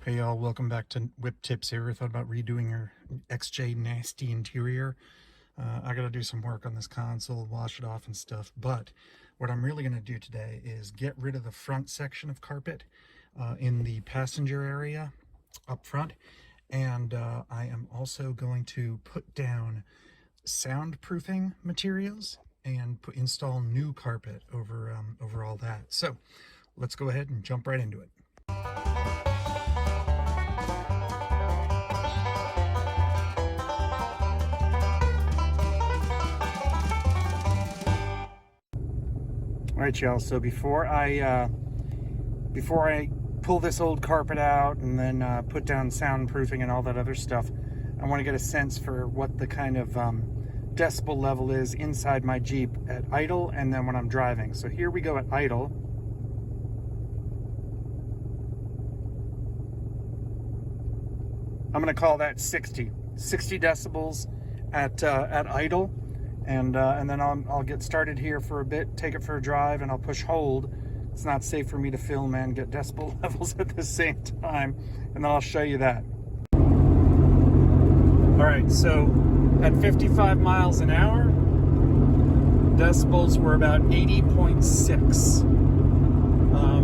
Hey y'all, welcome back to Whip Tips here. I thought about redoing your XJ nasty interior. I gotta do some work on this console, wash it off and stuff, but what I'm really gonna do today is get rid of the front section of carpet in the passenger area up front, and I am also going to put down soundproofing materials and install new carpet over all that. So let's go ahead and jump right into it. All right, y'all, so before I pull this old carpet out and then put down soundproofing and all that other stuff, I want to get a sense for what the kind of decibel level is inside my Jeep at idle and then when I'm driving. So here we go at idle. I'm going to call that 60 decibels at idle. And then I'll get started here for a bit, take it for a drive, and I'll push hold. It's not safe for me to film and get decibel levels at the same time, and then I'll show you that. All right, so at 55 miles an hour, decibels were about 80.6.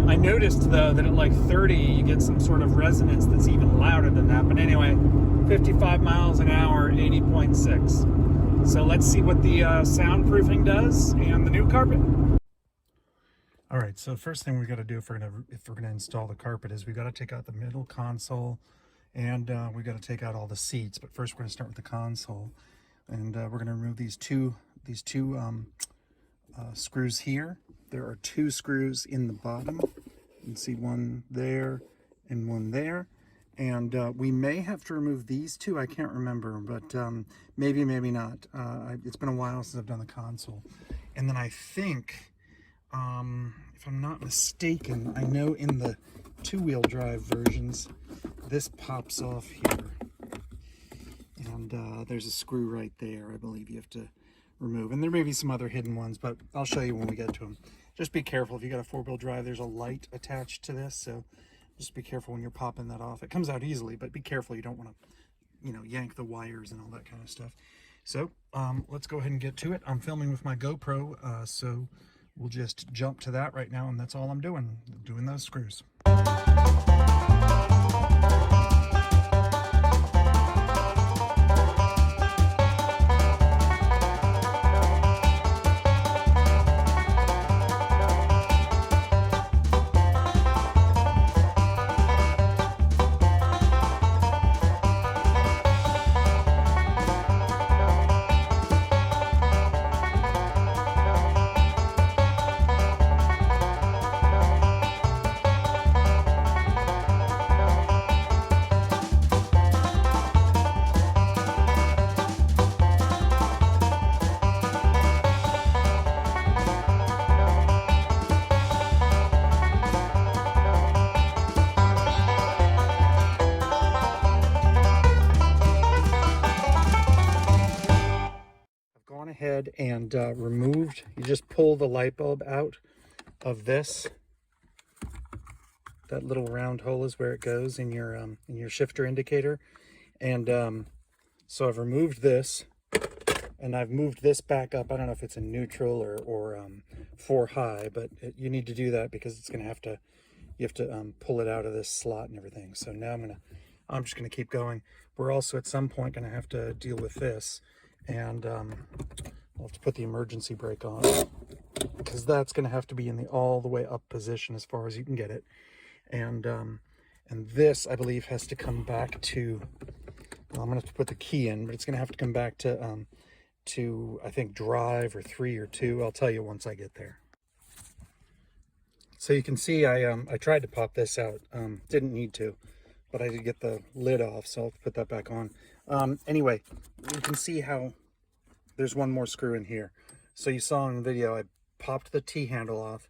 I noticed though that at like 30, you get some sort of resonance that's even louder than that. But anyway, 55 miles an hour, 80.6. So let's see what the soundproofing does and the new carpet. All right, so first thing we got to do if we're gonna install the carpet is we got to take out the middle console, and we got to take out all the seats. But first we're going to start with the console, and we're going to remove these two screws here. There are two screws in the bottom. You can see one there and one there. And we may have to remove these two. I can't remember, but maybe not. It's been a while since I've done the console. And then I think, if I'm not mistaken, I know in the two-wheel drive versions, this pops off here. And there's a screw right there, I believe you have to remove. And there may be some other hidden ones, but I'll show you when we get to them. Just be careful. If you got a four-wheel drive, there's a light attached to this, so just be careful when you're popping that off. It comes out easily, but be careful. You don't want to, yank the wires and all that kind of stuff. So let's go ahead and get to it. I'm filming with my GoPro, so we'll just jump to that right now, and that's all I'm doing those screws. Ahead and removed, you just pull the light bulb out of this. That little round hole is where it goes in your shifter indicator. And so I've removed this, and I've moved this back up. I don't know if it's in neutral or 4 high, but you need to do that because it's gonna you have to pull it out of this slot and everything. So now I'm just gonna keep going. We're also at some point gonna have to deal with this, and I'll have to put the emergency brake on because that's going to have to be in the all the way up position as far as you can get it. And this, I believe, has to come back to, well, I'm going to have to put the key in, but it's going to have to come back to I think drive or 3 or 2. I'll tell you once I get there. So you can see I tried to pop this out, didn't need to, but I did get the lid off, so I'll put that back on. Anyway, you can see how there's one more screw in here. So you saw in the video, I popped the T-handle off,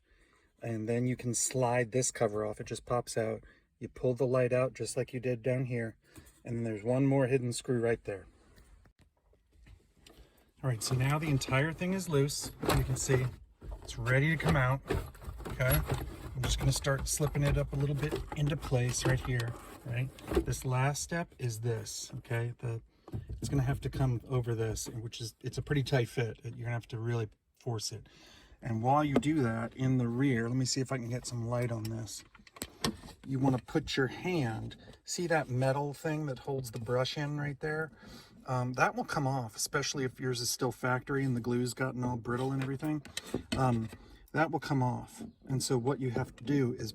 and then you can slide this cover off. It just pops out. You pull the light out just like you did down here, and then there's one more hidden screw right there. All right, so now the entire thing is loose. You can see it's ready to come out, okay? I'm just gonna start slipping it up a little bit into place right here. right? This last step is this, okay? It's gonna have to come over this, which is, it's a pretty tight fit. You're gonna have to really force it. And while you do that, in the rear, let me see if I can get some light on this. You wanna put your hand, see that metal thing that holds the brush in right there? That will come off, especially if yours is still factory and the glue's gotten all brittle and everything. That will come off. And so what you have to do is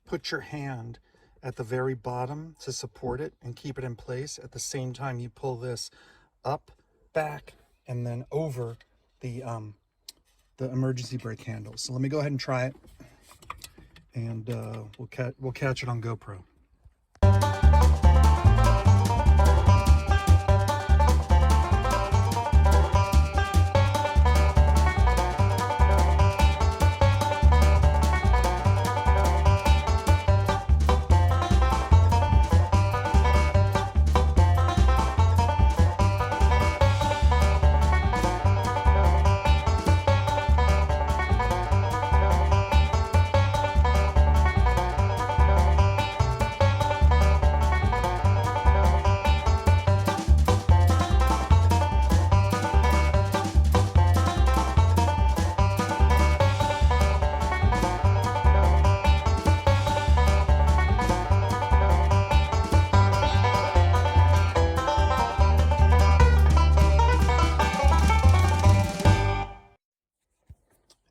put your hand at the very bottom to support it and keep it in place. At the same time, you pull this up, back, and then over the emergency brake handle. So let me go ahead and try it, and we'll catch it on GoPro.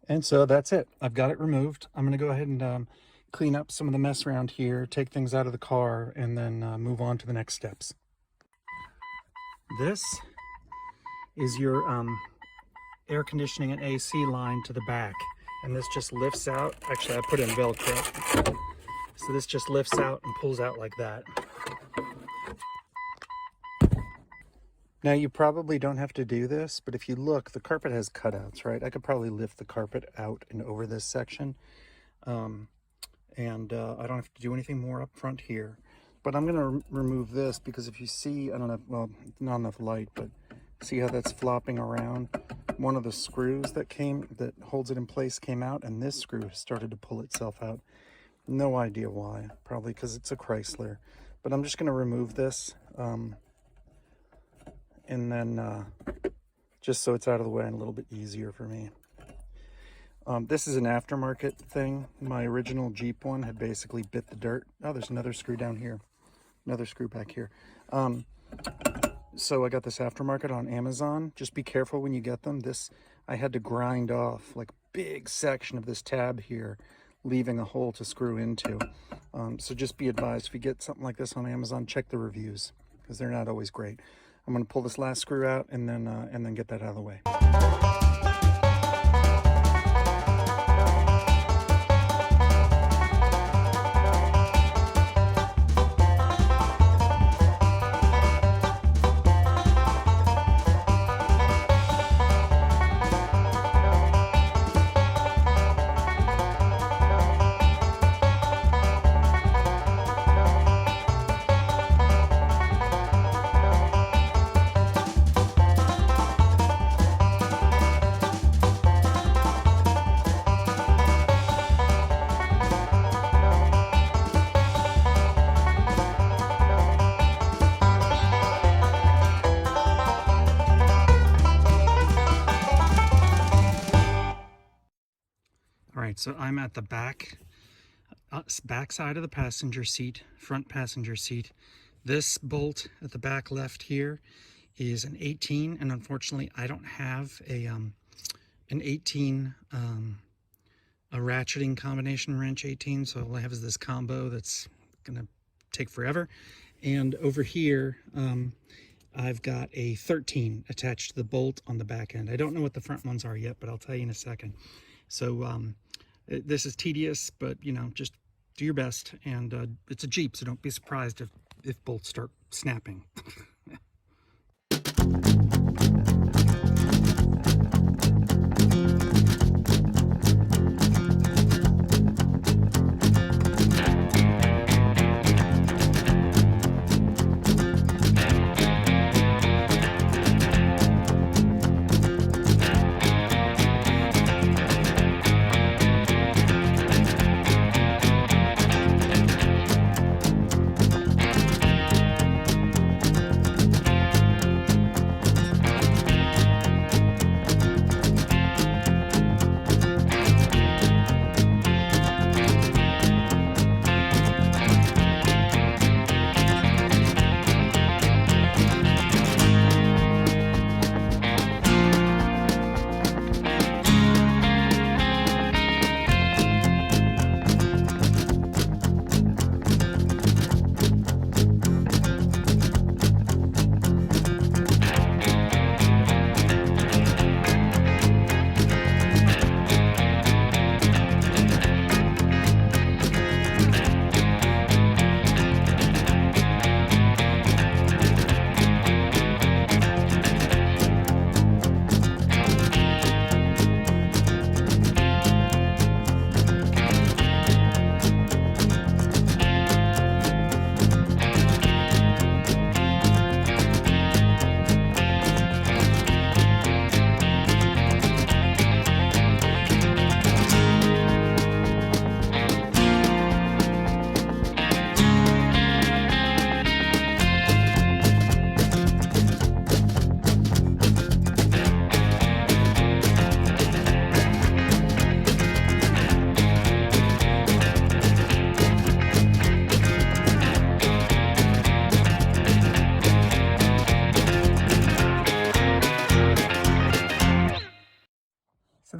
And so that's it. I've got it removed. I'm going to go ahead and clean up some of the mess around here, take things out of the car, and then move on to the next steps. This is your air conditioning and AC line to the back. And this just lifts out. Actually, I put in Velcro. So this just lifts out and pulls out like that. Now, you probably don't have to do this, but if you look, the carpet has cutouts, right? I could probably lift the carpet out and over this section. I don't have to do anything more up front here. But I'm going to remove this because if you see, I don't know, well, not enough light, but see how that's flopping around? One of the screws that holds it in place came out, and this screw started to pull itself out. No idea why. Probably because it's a Chrysler. But I'm just going to remove this. And then just so it's out of the way and a little bit easier for me. This is an aftermarket thing. My original Jeep one had basically bit the dirt. Oh, there's another screw down here. Another screw back here. So I got this aftermarket on Amazon. Just be careful when you get them. I had to grind off like a big section of this tab here, leaving a hole to screw into. So just be advised, if you get something like this on Amazon, check the reviews because they're not always great. I'm going to pull this last screw out and then get that out of the way. All right, so I'm at the back side of the passenger seat, front passenger seat. This bolt at the back left here is an 18, and unfortunately I don't have an 18, a ratcheting combination wrench 18, so all I have is this combo that's gonna take forever. And over here, I've got a 13 attached to the bolt on the back end. I don't know what the front ones are yet, but I'll tell you in a second. So this is tedious, but you know, just do your best. And it's a Jeep, so don't be surprised if bolts start snapping.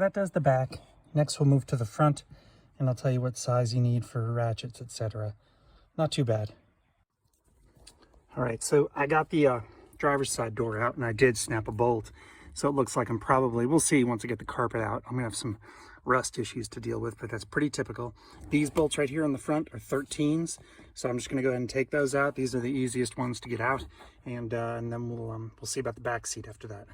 that does the back. Next we'll move to the front, and I'll tell you what size you need for ratchets, etc. Not too bad. All right, so I got the driver's side door out, and I did snap a bolt. So it looks like I'm probably, we'll see once I get the carpet out. I'm gonna have some rust issues to deal with, but that's pretty typical. These bolts right here on the front are 13s, so I'm just gonna go ahead and take those out. These are the easiest ones to get out, and then we'll see about the back seat after that.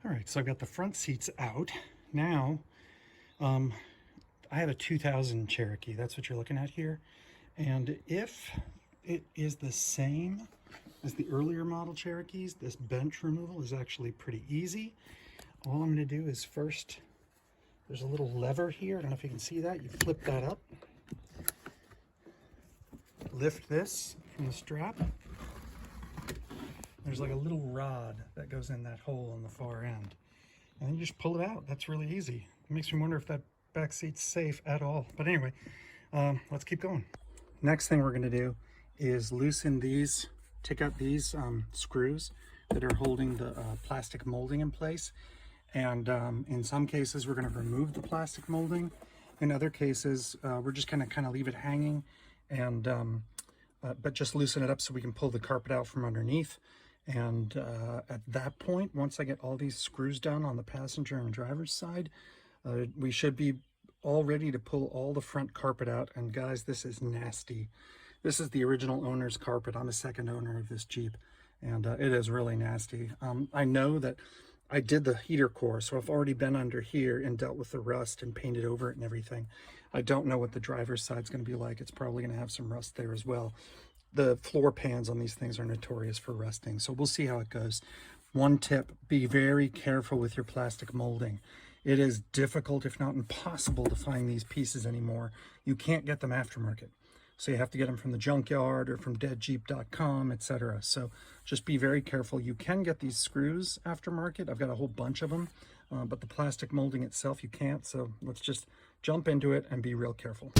All right, so I've got the front seats out. Now, I have a 2000 Cherokee. That's what you're looking at here. And if it is the same as the earlier model Cherokees, this bench removal is actually pretty easy. All I'm gonna do is first, there's a little lever here. I don't know if you can see that. You flip that up. Lift this from the strap. There's like a little rod that goes in that hole on the far end. And then you just pull it out. That's really easy. It makes me wonder if that back seat's safe at all. But anyway, let's keep going. Next thing we're gonna do is loosen these, take out these screws that are holding the plastic molding in place. And in some cases, we're gonna remove the plastic molding. In other cases, we're just gonna kind of leave it hanging and but just loosen it up so we can pull the carpet out from underneath. And at that point, once I get all these screws done on the passenger and driver's side, we should be all ready to pull all the front carpet out. And guys, this is nasty. This is the original owner's carpet. I'm a second owner of this Jeep, and it is really nasty. I know that I did the heater core, so I've already been under here and dealt with the rust and painted over it and everything. I don't know what the driver's side's going to be like. It's probably going to have some rust there as well. The floor pans on these things are notorious for rusting, so we'll see how it goes. One tip, be very careful with your plastic molding. It is difficult, if not impossible, to find these pieces anymore. You can't get them aftermarket. So you have to get them from the junkyard or from deadjeep.com, etc. So just be very careful. You can get these screws aftermarket. I've got a whole bunch of them, but the plastic molding itself, you can't. So let's just jump into it and be real careful.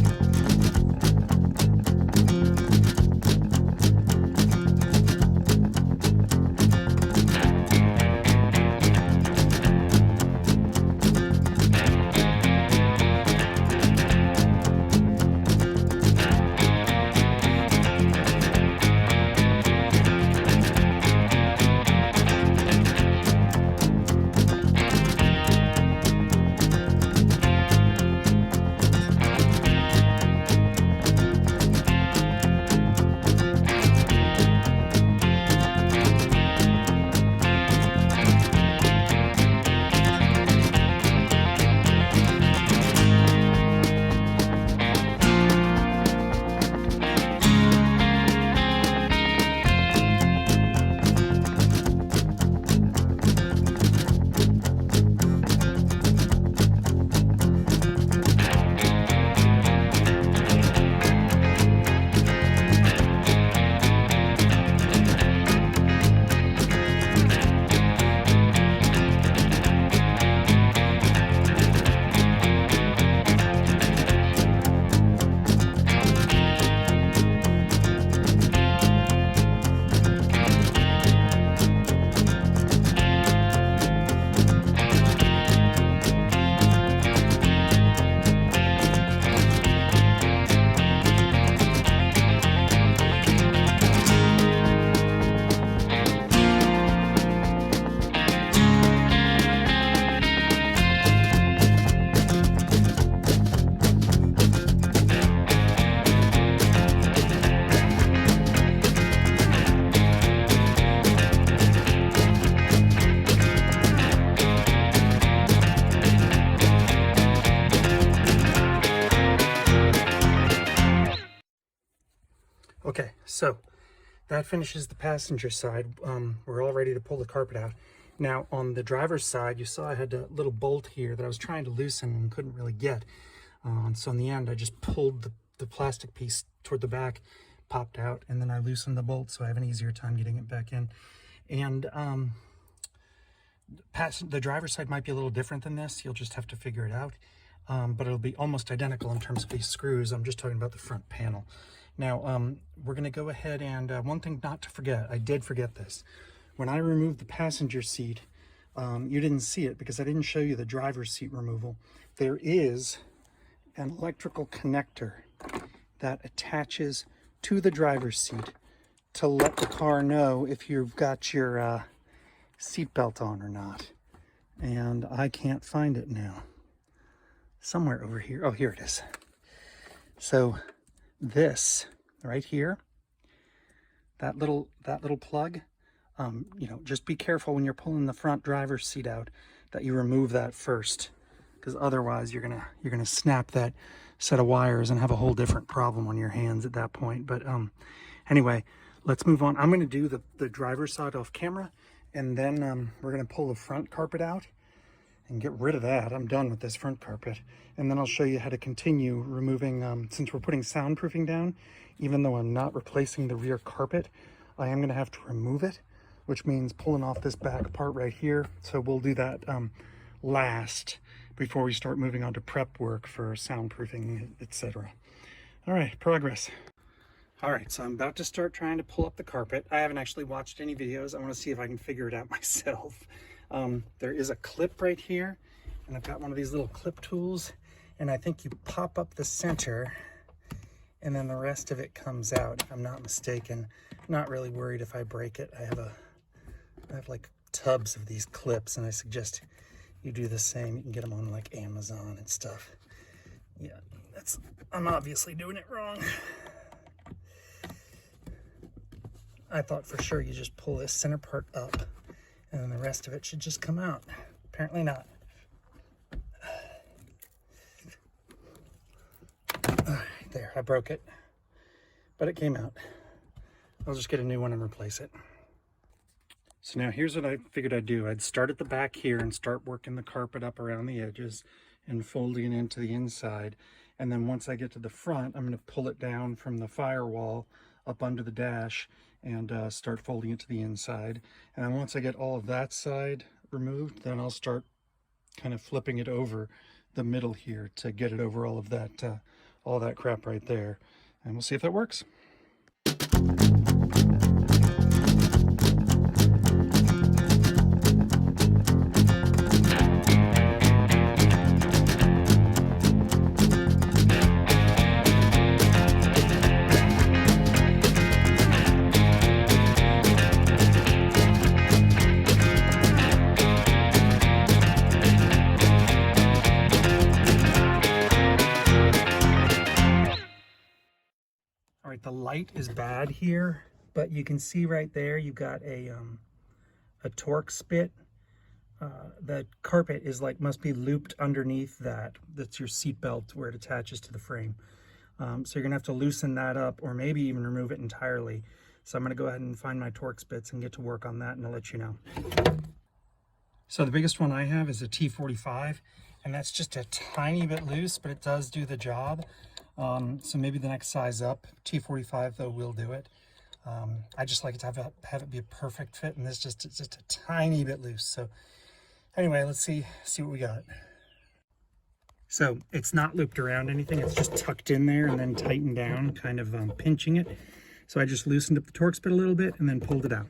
Okay, so that finishes the passenger side. We're all ready to pull the carpet out. Now on the driver's side, you saw I had a little bolt here that I was trying to loosen and couldn't really get. So in the end, I just pulled the plastic piece toward the back, popped out, and then I loosened the bolt so I have an easier time getting it back in. And the driver's side might be a little different than this. You'll just have to figure it out. But it'll be almost identical in terms of these screws. I'm just talking about the front panel. Now, we're going to go ahead and one thing not to forget, I did forget this. When I removed the passenger seat, you didn't see it because I didn't show you the driver's seat removal. There is an electrical connector that attaches to the driver's seat to let the car know if you've got your seatbelt on or not. And I can't find it now. Somewhere over here. Oh, here it is. So this right here, that little plug, you know, just be careful when you're pulling the front driver's seat out that you remove that first, because otherwise you're gonna snap that set of wires and have a whole different problem on your hands at that point. But anyway, let's move on. I'm gonna do the driver's side off camera, and then we're gonna pull the front carpet out and get rid of that. I'm done with this front carpet. And then I'll show you how to continue removing, since we're putting soundproofing down, even though I'm not replacing the rear carpet, I am gonna have to remove it, which means pulling off this back part right here. So we'll do that last before we start moving on to prep work for soundproofing, etc. All right, progress. All right, so I'm about to start trying to pull up the carpet. I haven't actually watched any videos. I wanna see if I can figure it out myself. There is a clip right here, and I've got one of these little clip tools, and I think you pop up the center and then the rest of it comes out, if I'm not mistaken. I'm not really worried if I break it. I have like tubs of these clips, and I suggest you do the same. You can get them on like Amazon and stuff. Yeah, I'm obviously doing it wrong. I thought for sure you just pull this center part up and then the rest of it should just come out. Apparently not. There, I broke it, but it came out. I'll just get a new one and replace it. So now here's what I figured I'd do. I'd start at the back here and start working the carpet up around the edges and folding it into the inside. And then once I get to the front, I'm gonna pull it down from the firewall up under the dash and start folding it to the inside. And then once I get all of that side removed, then I'll start kind of flipping it over the middle here to get it over all that crap right there. And we'll see if that works. The light is bad here, but you can see right there you've got a torque spit. The carpet is must be looped underneath that. That's your seat belt where it attaches to the frame. So you're gonna have to loosen that up or maybe even remove it entirely. So I'm gonna go ahead and find my torque spits and get to work on that, and I'll let you know. So the biggest one I have is a T45, and that's just a tiny bit loose, but it does do the job. So maybe the next size up, T45 though, will do it. I just like it to have it be a perfect fit, and it's just a tiny bit loose. So anyway, let's see what we got. So it's not looped around anything, it's just tucked in there and then tightened down, kind of pinching it. So I just loosened up the torque spit a little bit and then pulled it out.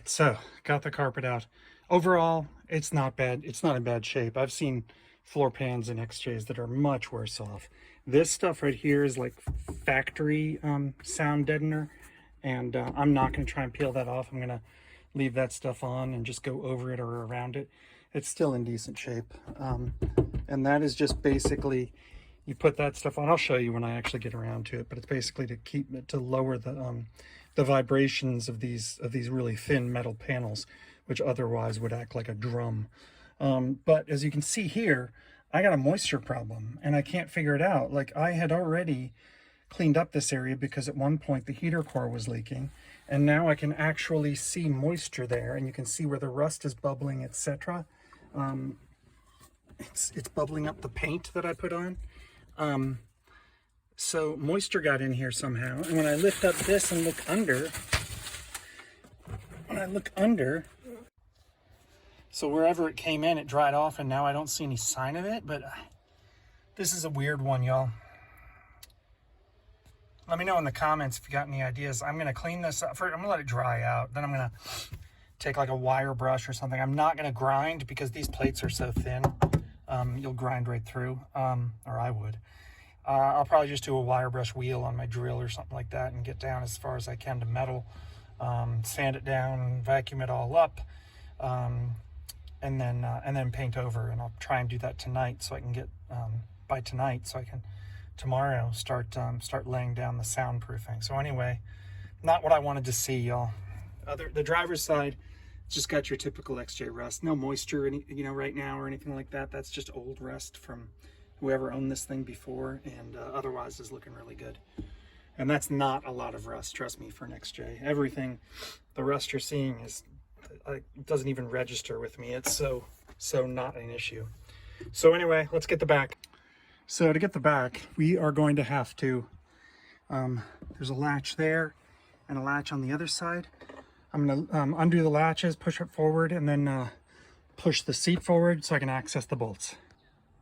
right, so got the carpet out. Overall, it's not bad. It's not in bad shape. I've seen floor pans and XJs that are much worse off. This stuff right here is like factory sound deadener, and I'm not going to try and peel that off. I'm going to leave that stuff on and just go over it or around it. It's still in decent shape. And that is just basically, you put that stuff on. I'll show you when I actually get around to it, but it's basically to keep it, to lower the vibrations of these really thin metal panels, which otherwise would act like a drum. But as you can see here, I got a moisture problem and I can't figure it out. Like, I had already cleaned up this area because at one point the heater core was leaking, and now I can actually see moisture there, and you can see where the rust is bubbling, etc. It's bubbling up the paint that I put on. So moisture got in here somehow, and when I lift up this and look under, so wherever it came in, it dried off, and now I don't see any sign of it. But this is a weird one, y'all. Let me know in the comments if you got any ideas. I'm going to clean this up. I'm going to let it dry out. Then I'm going to take like a wire brush or something. I'm not going to grind because these plates are so thin. You'll grind right through, or I would. I'll probably just do a wire brush wheel on my drill or something like that and get down as far as I can to metal. Sand it down, vacuum it all up, and then paint over. And I'll try and do that tonight so I can get by tonight, so I can tomorrow start laying down the soundproofing. So anyway, not what I wanted to see, y'all. The driver's side, just got your typical XJ rust. No moisture, right now or anything like that. That's just old rust from whoever owned this thing before, and otherwise is looking really good. And that's not a lot of rust, trust me, for an XJ. Everything, the rust you're seeing is doesn't even register with me. It's so not an issue. So anyway, let's get the back. So to get the back, we are going to have to, there's a latch there and a latch on the other side. I'm going to undo the latches, push it forward, and then push the seat forward so I can access the bolts.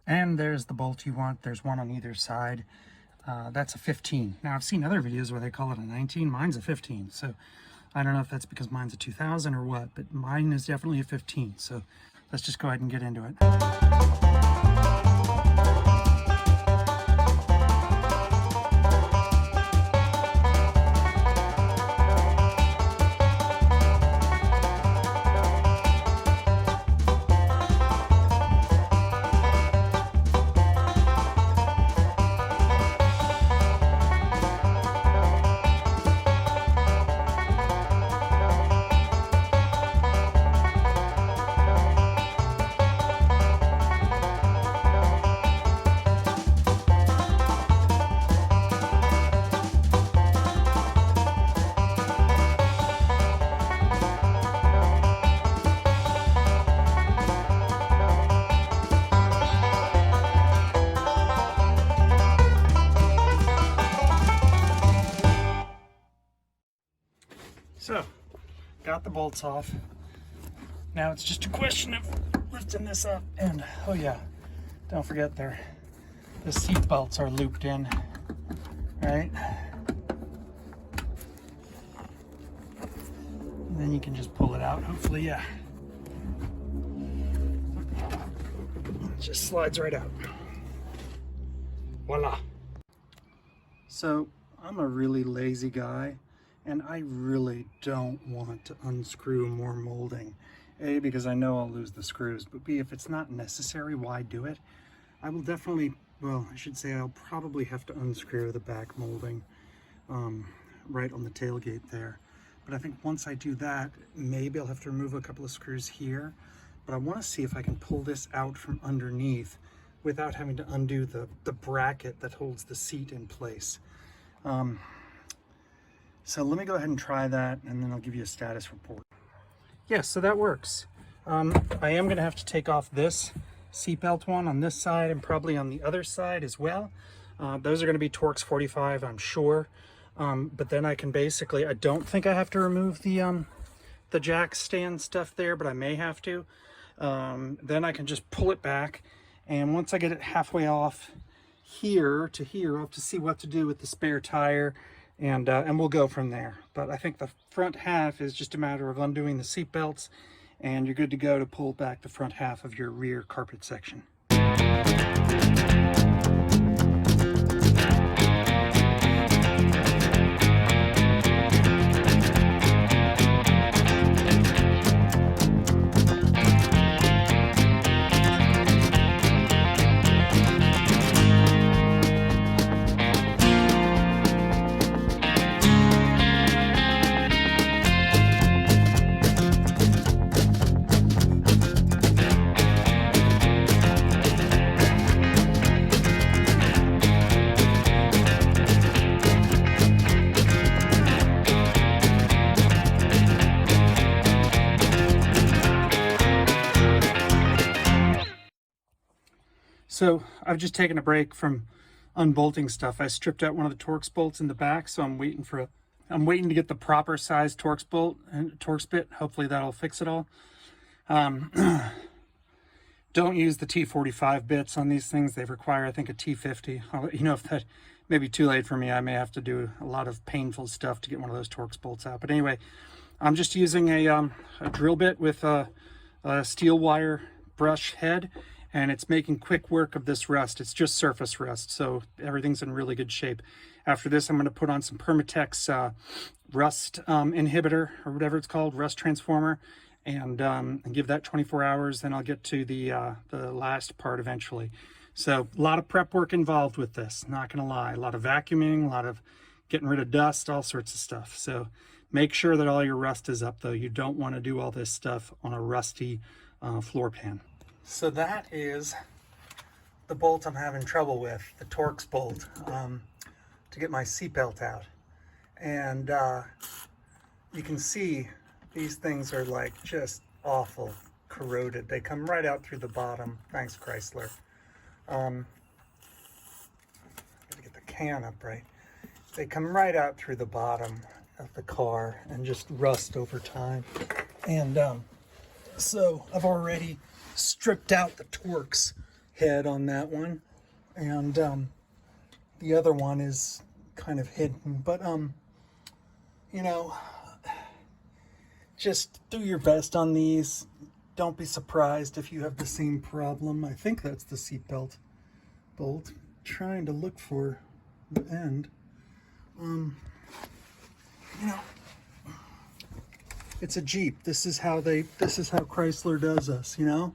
And there's the bolt you want. There's one on either side. That's a 15. Now, I've seen other videos where they call it a 19. Mine's a 15. So I don't know if that's because mine's a 2000 or what, but mine is definitely a 15. So let's just go ahead and get into it. So, got the bolts off. Now it's just a question of lifting this up, and oh yeah, don't forget the seat belts are looped in, right? And then you can just pull it out, hopefully, yeah. It just slides right out. Voila. So, I'm a really lazy guy, and I really don't want to unscrew more molding. A, because I know I'll lose the screws, but B, if it's not necessary, why do it? I will definitely, well, I should say I'll probably have to unscrew the back molding right on the tailgate there. But I think once I do that, maybe I'll have to remove a couple of screws here. But I want to see if I can pull this out from underneath without having to undo the bracket that holds the seat in place. So let me go ahead and try that, and then I'll give you a status report. Yes, so that works. I am going to have to take off this seatbelt one on this side and probably on the other side as well. Those are going to be Torx 45, I'm sure. But then I can basically, I don't think I have to remove the jack stand stuff there, but I may have to. Then I can just pull it back, and once I get it halfway off here to here, I'll have to see what to do with the spare tire and we'll go from there. But I think the front half is just a matter of undoing the seat belts, and you're good to go to pull back the front half of your rear carpet section. So I've just taken a break from unbolting stuff. I stripped out one of the Torx bolts in the back, so I'm waiting to get the proper size Torx bolt and Torx bit. Hopefully that'll fix it all. Don't use the T45 bits on these things. They require, I think, a T50. You know, if that may be too late for me, I may have to do a lot of painful stuff to get one of those Torx bolts out. But anyway, I'm just using a drill bit with a steel wire brush head, and it's making quick work of this rust. It's just surface rust, so everything's in really good shape. After this, I'm going to put on some Permatex rust inhibitor, or whatever it's called, rust transformer, and give that 24 hours. Then I'll get to the last part eventually. So a lot of prep work involved with this, not going to lie. A lot of vacuuming, a lot of getting rid of dust, all sorts of stuff. So make sure that all your rust is up, though. You don't want to do all this stuff on a rusty floor pan. So that is the bolt I'm having trouble with, the Torx bolt, to get my seatbelt out. And you can see these things are like just awful, corroded. They come right out through the bottom. Thanks, Chrysler. Gotta get the can up right. They come right out through the bottom of the car and just rust over time. And so I've already stripped out the Torx head on that one, and the other one is kind of hidden, but you know, just do your best on these. Don't be surprised if you have the same problem. I think that's the seatbelt bolt. Trying to look for the end. You know, it's a Jeep. This is how Chrysler does us, you know?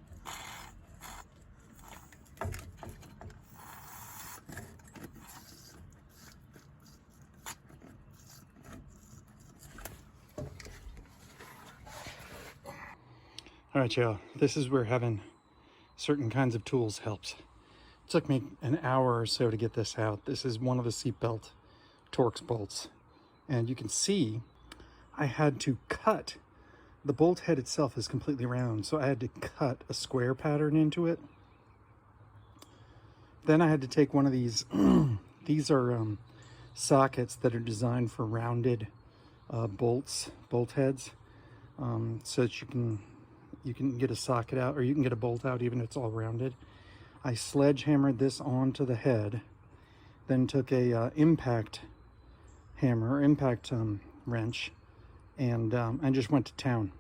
All right, y'all, this is where having certain kinds of tools helps. It took me an hour or so to get this out. This is one of the seatbelt Torx bolts. And you can see I had to cut. The bolt head itself is completely round, so I had to cut a square pattern into it. Then I had to take one of these, these are sockets that are designed for rounded bolt heads, so that you can get a socket out, or you can get a bolt out even if it's all rounded. I sledgehammered this onto the head, then took a impact hammer, impact wrench, and just went to town.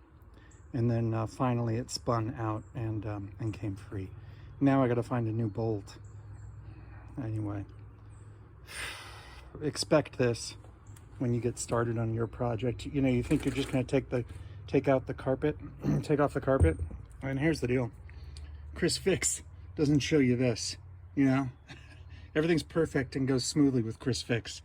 And then finally it spun out and came free. Now I got to find a new bolt. Anyway, expect this when you get started on your project. You know, you think you're just going to take out the carpet, take off the carpet, and here's the deal. Chris Fix doesn't show you this, you know? Everything's perfect and goes smoothly with Chris Fix.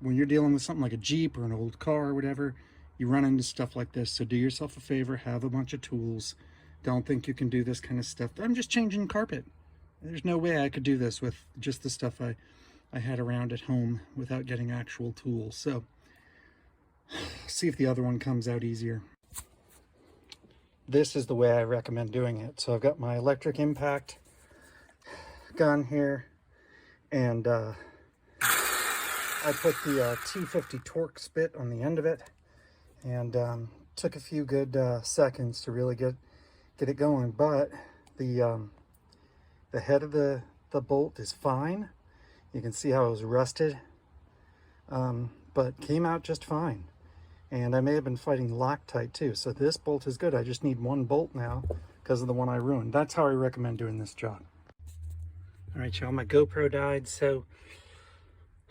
When you're dealing with something like a Jeep or an old car or whatever, you run into stuff like this. So do yourself a favor, have a bunch of tools. Don't think you can do this kind of stuff. I'm just changing carpet. There's no way I could do this with just the stuff I had around at home without getting actual tools. So see if the other one comes out easier. This is the way I recommend doing it. So I've got my electric impact gun here, and I put the T50 Torx bit on the end of it, and took a few good seconds to really get it going. But the head of the bolt is fine. You can see how it was rusted. but came out just fine. And I may have been fighting Loctite too. So this bolt is good. I just need one bolt now because of the one I ruined. That's how I recommend doing this job. All right, y'all, my GoPro died, so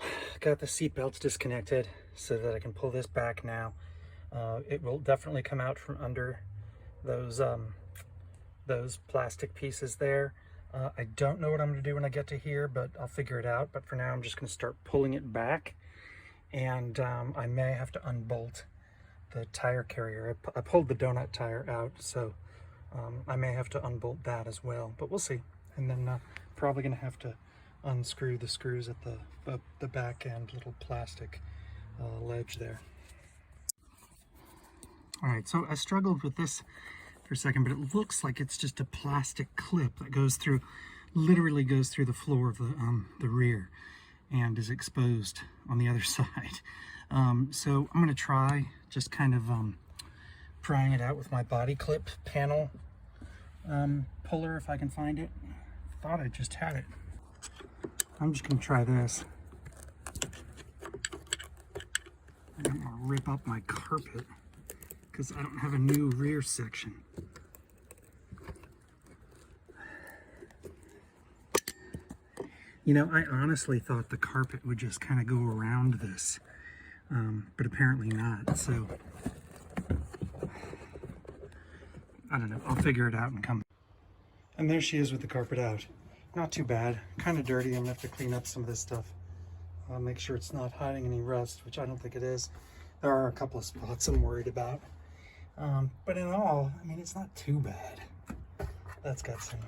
I got the seat belts disconnected so that I can pull this back now. It will definitely come out from under those plastic pieces there. I don't know what I'm going to do when I get to here, but I'll figure it out. But for now, I'm just going to start pulling it back, and I may have to unbolt the tire carrier. I pulled the donut tire out, so I may have to unbolt that as well, but we'll see. And then probably going to have to unscrew the screws at the back end little plastic ledge there. All right, so I struggled with this for a second, but it looks like it's just a plastic clip that goes through, literally goes through the floor of the rear and is exposed on the other side. So I'm gonna try just kind of prying it out with my body clip panel puller if I can find it. Thought I just had it. I'm just gonna try this. I'm gonna rip up my carpet because I don't have a new rear section. You know, I honestly thought the carpet would just kind of go around this, but apparently not. So, I don't know. I'll figure it out and come. And there she is with the carpet out. Not too bad. Kind of dirty. I'm going to have to clean up some of this stuff. Make sure it's not hiding any rust, which I don't think it is. There are a couple of spots I'm worried about. But in all, I mean, it's not too bad. That's got some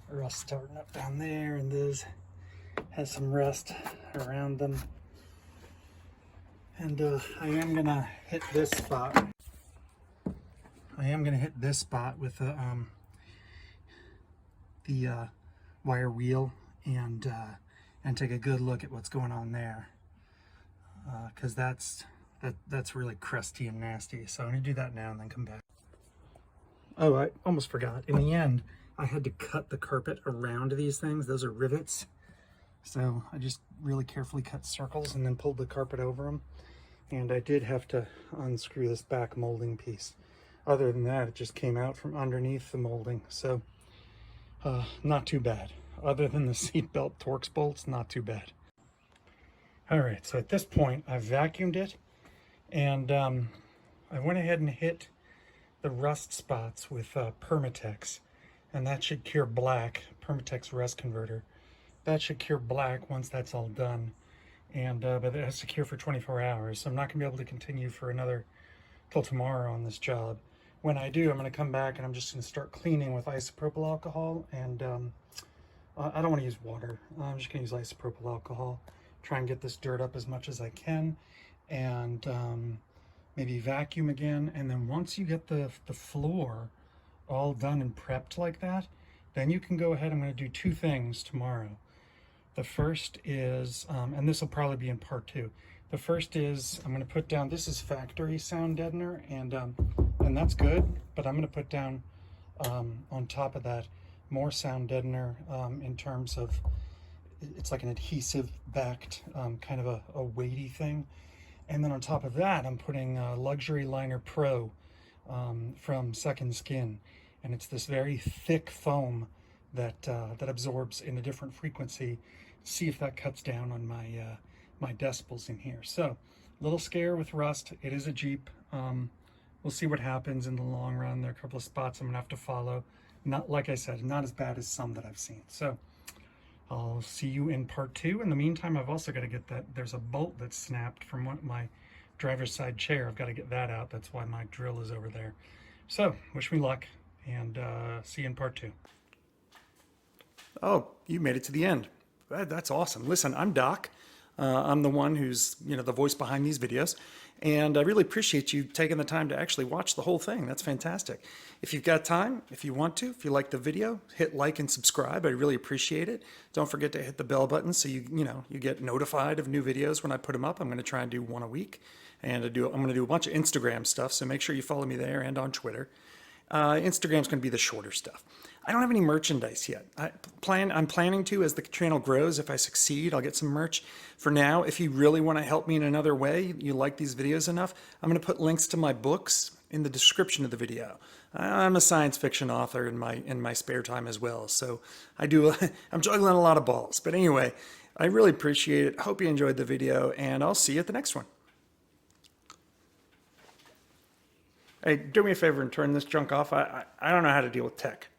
rust starting up down there, and this has some rust around them. And I am gonna hit this spot. I am gonna hit this spot with the wire wheel and take a good look at what's going on there, because that's really crusty and nasty. So I'm gonna do that now and then come back. Oh, I almost forgot. In the end, I had to cut the carpet around these things. Those are rivets. So I just really carefully cut circles and then pulled the carpet over them. And I did have to unscrew this back molding piece. Other than that, it just came out from underneath the molding. So not too bad. Other than the seat belt Torx bolts, not too bad. All right, so at this point, I vacuumed it, and I went ahead and hit the rust spots with Permatex, and that should cure black. Permatex rust converter. That should cure black once that's all done, and but it has to cure for 24 hours, so I'm not gonna be able to continue for till tomorrow on this job. When I do, I'm gonna come back and I'm just gonna start cleaning with isopropyl alcohol, and I don't want to use water. I'm just gonna use isopropyl alcohol. Try and get this dirt up as much as I can, and maybe vacuum again. And then once you get the floor all done and prepped like that, then you can go ahead. I'm going to do two things tomorrow. The first is, and this will probably be in part 2. The first is I'm going to put down, this is factory sound deadener, and that's good, but I'm going to put down on top of that more sound deadener in terms of, it's like an adhesive backed kind of a weighty thing. And then on top of that, I'm putting Luxury Liner Pro from Second Skin, and it's this very thick foam that absorbs in a different frequency. See if that cuts down on my decibels in here. So, a little scare with rust. It is a Jeep. We'll see what happens in the long run. There are a couple of spots I'm gonna have to follow. Not, like I said, not as bad as some that I've seen. So, I'll see you in part 2. In the meantime, I've also got to get that. There's a bolt that's snapped from my driver's side chair. I've got to get that out. That's why my drill is over there. So, wish me luck, and see you in part 2. Oh, you made it to the end. That's awesome. Listen, I'm Doc. I'm the one who's, the voice behind these videos. And I really appreciate you taking the time to actually watch the whole thing. That's fantastic. If you've got time, if you want to, if you like the video, hit like and subscribe. I really appreciate it. Don't forget to hit the bell button so you get notified of new videos when I put them up. I'm going to try and do one a week. And I'm going to do a bunch of Instagram stuff, so make sure you follow me there and on Twitter. Instagram's going to be the shorter stuff. I don't have any merchandise yet. I'm planning to as the channel grows. If I succeed, I'll get some merch. For now, if you really want to help me in another way, you like these videos enough, I'm going to put links to my books in the description of the video. I'm a science fiction author in my spare time as well, so I'm juggling a lot of balls. But anyway, I really appreciate it. Hope you enjoyed the video, and I'll see you at the next one. Hey, do me a favor and turn this junk off. I don't know how to deal with tech.